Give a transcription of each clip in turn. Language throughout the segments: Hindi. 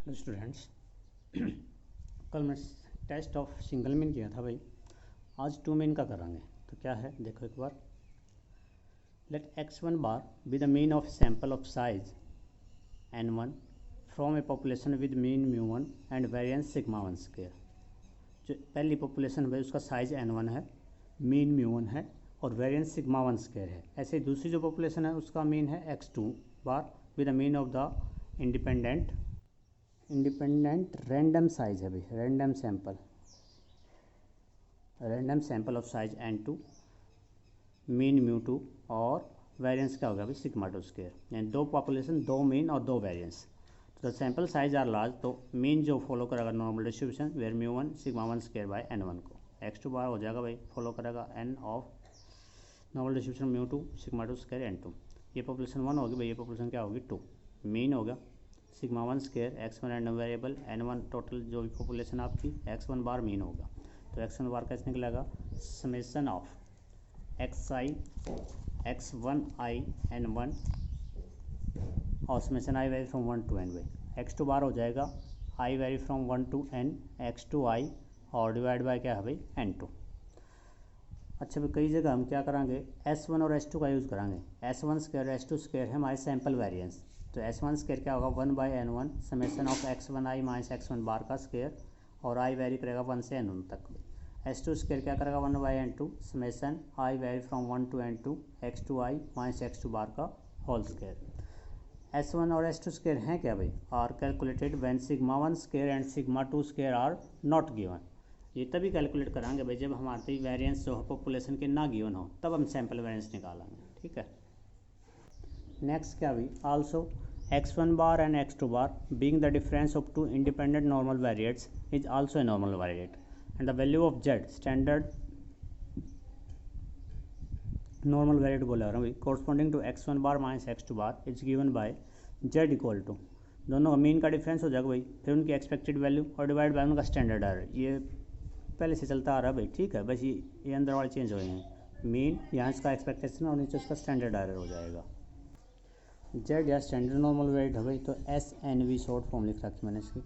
Hello students. कल मैं टेस्ट ऑफ सिंगल मीन किया था भाई, आज टू मीन का करांगे। तो क्या है देखो एक बार। Let x1 bar be the mean of sample of size n1 from a population with mean μ1 and variance sigma 1 square. जो पहली पॉपुलेशन है उसका साइज n1 है, मीन μ1 है और वेरिएंस सिग्मा 1 स्क्वायर है। ऐसे दूसरी जो पॉपुलेशन है उसका मीन है x2 bar with the mean of the independent random size है भाई, random sample of size n2, mean μ2 और वेरिएंस क्या होगा भाई सिग्मा 2 स्क्वायर। यानी दो पॉपुलेशन, दो मीन और दो वेरिएंस। तो सैंपल साइज आर लार्ज, तो मीन जो फॉलो करेगा normal distribution where μ1 sigma 1 square by n1 को। x2 बार हो जाएगा भाई, फॉलो करेगा n of normal distribution μ2 sigma 2 square n2। ये पॉपुलेशन 1 होगी भाई, ये पॉपुलेशन क्या होगी 2। मीन होगा sigma 1 square, x1 random variable, n1 total जो भी पॉपुलेशन आपकी, x1 बार मीन होगा। तो x1 बार कैसे निकलेगा, summation of xi x1 i n1 और summation i very from 1 to n by x2 बार हो जाएगा i very from 1 to n x2 i और डिवाइड बाय क्या है भाई n2। अच्छा भाई कई जगह हम क्या करांगे, S1 और S2 का यूज़ करांगे। S1 स्क्वायर S2 स्क्वायर है हमारे सैम्पल वेरिएंस। तो S1 स्क्वायर क्या होगा 1 by n1 summation of x1 i minus x1 बार का स्क्वायर और i वेरी करेगा 1 से n1 तक। S2 स्क्वायर क्या करेगा 1 by n2 summation i very from 1 to n2 x2 i minus x2 बार का होल स्क्वायर। S1 और S2 स्क्वायर हैं क्या भाई, are calculated when sigma 1 square and sigma 2 square are not given. ये तभी कैलकुलेट करांगे भाई जब हमारे वेरिएंस जो है पॉपुलेशन के ना गिवन हो, तब हम सैंपल वेरिएंस निकालेंगे। ठीक है, नेक्स्ट क्या भाई, also x1 bar and x2 bar being the difference of two independent normal variates is also a normal variate and the value of z standard normal variate बोला रहा हूँ भाई corresponding to x1 bar minus x2 bar is given by z equal to दोनों का मीन का डिफरेंस हो जाएगा भाई, फिर उनकी एक्सपेक्टेड वैल्यू और डिवाइड बाय उनका स्टैंडर्ड एरर। ये पहले से चलता आ रहा है भाई, ठीक है, बस ये अंदर वाले चेंज हो गए हैं। मीन यहाँ इसका एक्सपेक्टेशन और नीचे उसका स्टैंडर्ड एरर हो जाएगा। जेड या स्टैंडर्ड नॉर्मल वेरिएट है भाई, तो SNV शॉर्ट फॉर्म लिख रखी मैंने इसकी।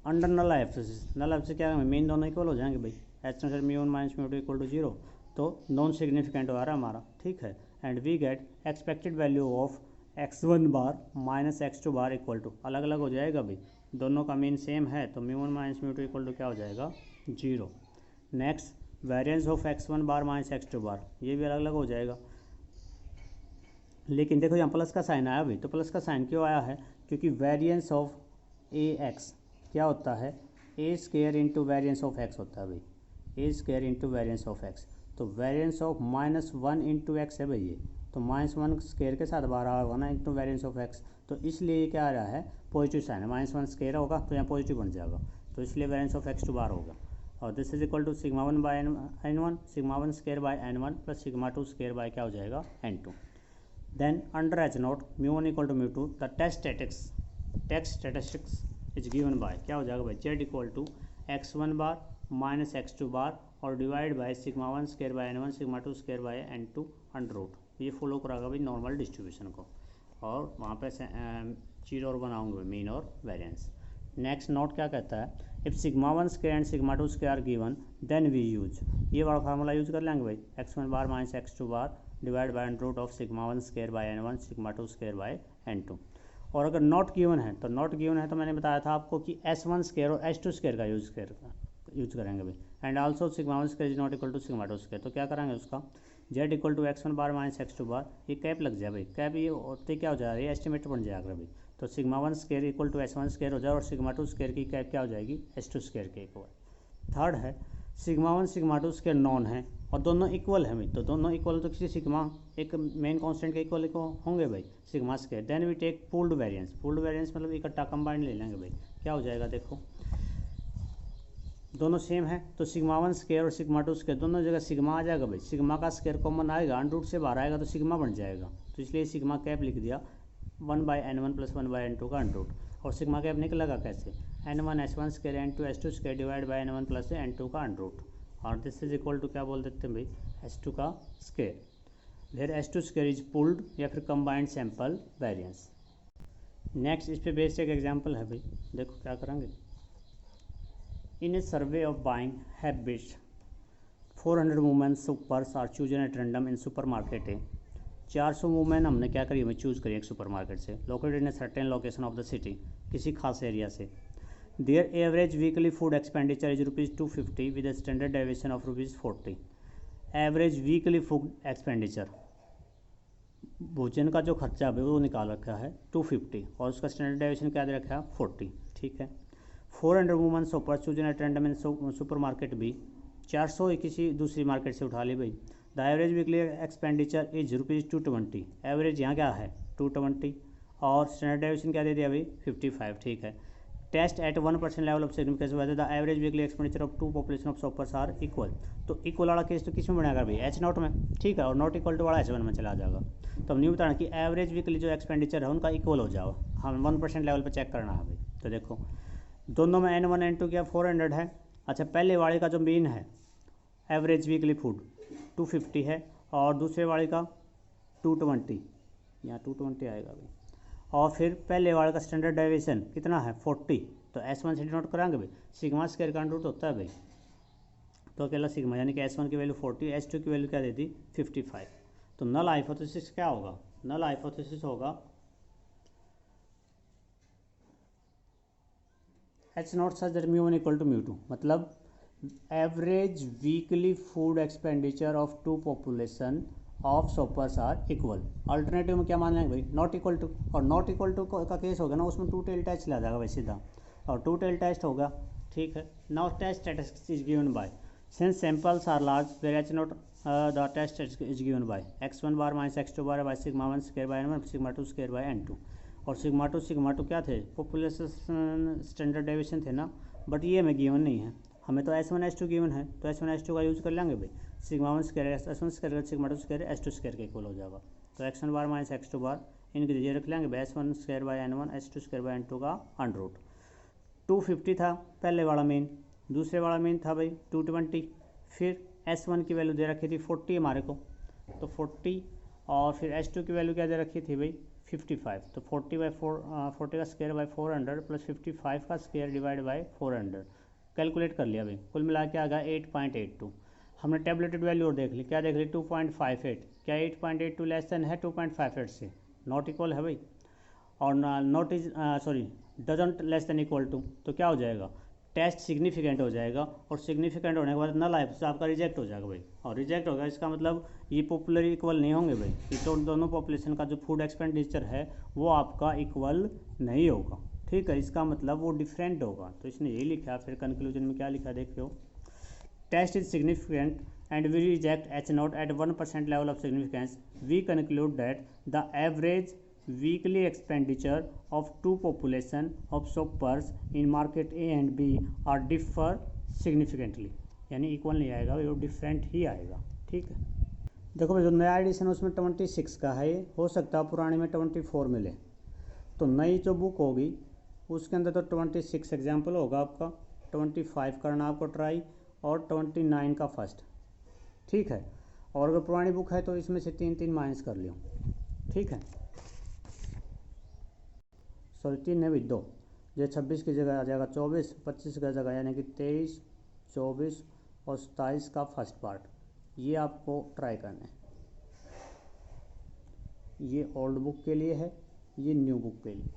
Under null hypothesis, null hypothesis क्या है, मीन दोनों इक्वल हो जाएंगे भाई, H naught μ1 minus μ2 equal to 0, तो नॉन सिग्निफिकेंट हो रहा है हमारा। ठीक है, and we get expected value of x1 bar minus x2 bar equal to, अलग अलग हो जाएगा भाई, दोनों का मीन सेम है तो μ1 माइनस μ2 इक्वल टू क्या हो जाएगा 0। Next variance of x1 bar minus x2 bar, ये भी अलग अलग हो जाएगा। लेकिन देखो यहाँ प्लस का साइन आया भाई, तो प्लस का साइन क्यों आया है, क्योंकि वेरिएंस ऑफ AX क्या होता है, A square into variance of x होता है भाई, A square into variance of x। तो वेरिएंस ऑफ -1 इंटू एक्स है भाई ये, तो -1 स्क्वायर के साथ बाहर आएगा ना इंटू वेरिएंस ऑफ x, तो इसलिए ये क्या आ रहा है पॉजिटिव साइन है, -1 स्क्वायर होगा तो यहाँ पॉजिटिव बन जाएगा, तो इसलिए वेरिएंस ऑफ x2 बार होगा। और this is equal to sigma 1 by n1 sigma 1 square by n1 plus sigma 2 square by क्या हो जाएगा n2। Then under H naught μ1 equal to μ2 the test statistics is given by क्या हो जाएगा भाई z equal to x1 bar minus x2 bar और divide by sigma 1 square by n1 sigma 2 square by n2 under root. ये फॉलो कराएगा भाई नॉर्मल डिस्ट्रीब्यूशन को, और वहाँ पे चीज़ और बनाऊंगे मीन और वेरिएंस। नेक्स्ट नोट क्या कहता है, if sigma 1 square and sigma 2 square are given then we use, ये वाला फार्मूला यूज कर लेंगे भाई, x1 bar minus x2 bar divide by under root of sigma 1 square by n1 sigma 2 square by n2। और अगर नॉट गिवन है तो मैंने बताया था आपको कि S1 स्क्वायर और S2 स्क्वायर का यूज करेंगे भाई, and also sigma 1 square is not equal to sigma 2 square. तो क्या करेंगे उसका z equal to x1 bar minus x2 bar, ये कैप लग जाए भाई, कैप ये होते क्या हो जाएगा, ये एस्टिमेट बन जाएगा भाई, तो sigma 1 square equal to S1 square हो जाए और सिग्मा 2 स्क्वायर की कैप क्या हो जाएगी S2 स्क्वायर के इक्वल। थर्ड है सिग्मा 1 सिग्मा 2 स्क्वायर नॉन है और दोनों इक्वल है भाई, तो दोनों इक्वल तो किसी सिग्मा एक मेन कांस्टेंट के इक्वल होंगे भाई sigma square. Then we take pooled variance मतलब इकट्ठा कंबाइंड ले लेंगे भाई, क्या हो जाएगा देखो दोनों सेम है, तो सिग्मा 1 स्क्वायर और सिग्मा 2 स्क्वायर दोनों जगह सिग्मा आ जाएगा भाई, सिग्मा का स्क्वायर कॉमन आएगा, अंडर रूट से बाहर आएगा तो सिग्मा बन जाएगा, तो इसलिए सिग्मा कैप लिख दिया 1 by n1 plus 1 by n2 का अंडर रूट। और सिग्मा कैप निकलेगा कैसे, n1 S1 square n2 S2 square divide by n1 plus n2 का अंडर रूट, और दिस इज इक्वल टू क्या बोल देते हैं भाई S2 का square, where S2 square is pooled या फिर कंबाइंड सैंपल वेरिएंस। नेक्स्ट इस पे बेस्ड एक एग्जांपल है भाई, देखो क्या करेंगे। In a survey of buying habits 400 women shoppers are chosen at random in supermarket है। 400 वुमेन हमने क्या करी, हमें चूज़ करी एक सुपर मार्केट से, located in a certain location of the city, किसी खास एरिया से। There average weekly food expenditure is ₹250 with a standard deviation of ₹40। Average weekly food expenditure, भोजन का जो खर्चा है वो निकाल रखा है 250 और उसका स्टैंडर्ड डेविएशन क्या दे रखा है 40, ठीक है। 400 women shoppers chosen at random in super market भी, 400 किसी दूसरी मार्केट से उठा ली भाई। The average weekly expenditure is ₹220, average यहाँ क्या है 220 और स्टैंडर्ड डेविएशन क्या दे दिया भाई 55, ठीक है। Test at 1% level of significance whether the average weekly expenditure of two population of shoppers are equal. तो इक्वल वाला केस तो किस में बनेगा भाई H0 में, ठीक है, और नॉट इक्वल टू वाला H1 में चला जाएगा। तो हम नहीं बताना कि एवरेज वीकली जो एक्सपेंडिचर है उनका इक्वल हो जाओ, हम 1% लेवल पर चेक करना है भाई। तो देखो दोनों में N1 N2 क्या 400 है। अच्छा पहले वाले का जो मीन है एवरेज वीकली फूड 250 है और दूसरे वाले का 220, यहाँ 220 आएगा भाई, और फिर पहले वाले का स्टैंडर्ड डेविएशन कितना है 40। तो S1 से डिनोट कराएंगे भाई, सिग्मा स्क्वायर का रूट होता है भाई, तो अकेला सिग्मा यानी कि S1 की वैल्यू 40, S2 की वैल्यू क्या दे दी 55। तो नल हाइपोथेसिस क्या होगा, नल हाइपोथेसिस होगा H0 such that μ1 equal to μ2, मतलब average weekly food expenditure of two population of shoppers are equal. Alternative में क्या मान लेंगे भाई नॉट इक्वल टू, और नॉट इक्वल टू का केस होगा ना उसमें टू टेल टेस्ट ला जाएगा भाई सीधा, और टू टेल टेस्ट होगा, ठीक है। Now test statistics is given by since samples are large where H0 the test is given by x1 bar minus x2 bar by sigma 1 square by n1 sigma 2 square by n2, और सिग्मा टू क्या थे पॉपुलेशन स्टैंडर्ड डेविएशन थे ना, बट ये हमें गिवन नहीं है, हमें तो S1 S2 गिवन है, तो S1 S2 का यूज़ कर लेंगे भाई, sigma 1 square S1 square sigma 2 square S2 square के इक्वल हो जाएगा। तो x1 बार माइनस x2 बार इनके जरिए रख लेंगे भाई S1 square by n1 S2 square by n2 का अंडर रूट। 250 था पहले वाला मीन, दूसरे वाला मीन था भाई 220, फिर S1 की वैल्यू दे रखी थी 40 हमारे को, तो 40, और फिर S2 की वैल्यू क्या दे रखी थी भाई 55, तो 40 का स्क्वायर बाय 400 प्लस 55 का स्क्वायर डिवाइड बाय 400 कैलकुलेट कर लिया भाई, कुल मिला के आ गया 8.82। हमने टेबलेटेड वैल्यू और देख ली, क्या देख ली 2.58, क्या 8.82 लेस देन है 2.58 से, नॉट इक्वल है भाई, और not is sorry doesn't less than equal to, तो क्या हो जाएगा टेस्ट सिग्निफिकेंट हो जाएगा, और सिग्निफिकेंट होने के बाद नल है तो आपका रिजेक्ट हो जाएगा भाई, और रिजेक्ट होगा इसका मतलब ये पॉपुलर इक्वल नहीं होंगे भाई, ये तो दोनों पॉपुलेशन का जो फूड एक्सपेंडिचर है वो आपका इक्वल नहीं होगा, ठीक है, इसका मतलब वो डिफरेंट होगा। तो इसने यही लिखा, फिर कंक्लूजन में क्या लिखा देख लो, test is significant and we reject H0 at 1% level of significance, we conclude that the average weekly expenditure of two population of shoppers in market A and B are differ significantly, यानी इक्वल नहीं आएगा, वो डिफरेंट ही आएगा, ठीक है। देखो भाई जो नया एडिशन उसमें 26 का है, हो सकता है पुराने में 24 मिले, तो नई जो बुक होगी उसके अंदर तो 26 एग्जाम्पल होगा आपका, 25 करना आपको ट्राई, और 29 का फर्स्ट, ठीक है। और अगर पुरानी बुक है तो इसमें से 3 माइनस कर लियो, ठीक है, सॉरी 3 है भी 2, जो 26 की जगह आ जाएगा 24, 25 की जगह यानी कि 23, 24 और 27 का फर्स्ट पार्ट, ये आपको ट्राई करना है। ये ओल्ड बुक के लिए है, ये न्यू बुक के लिए।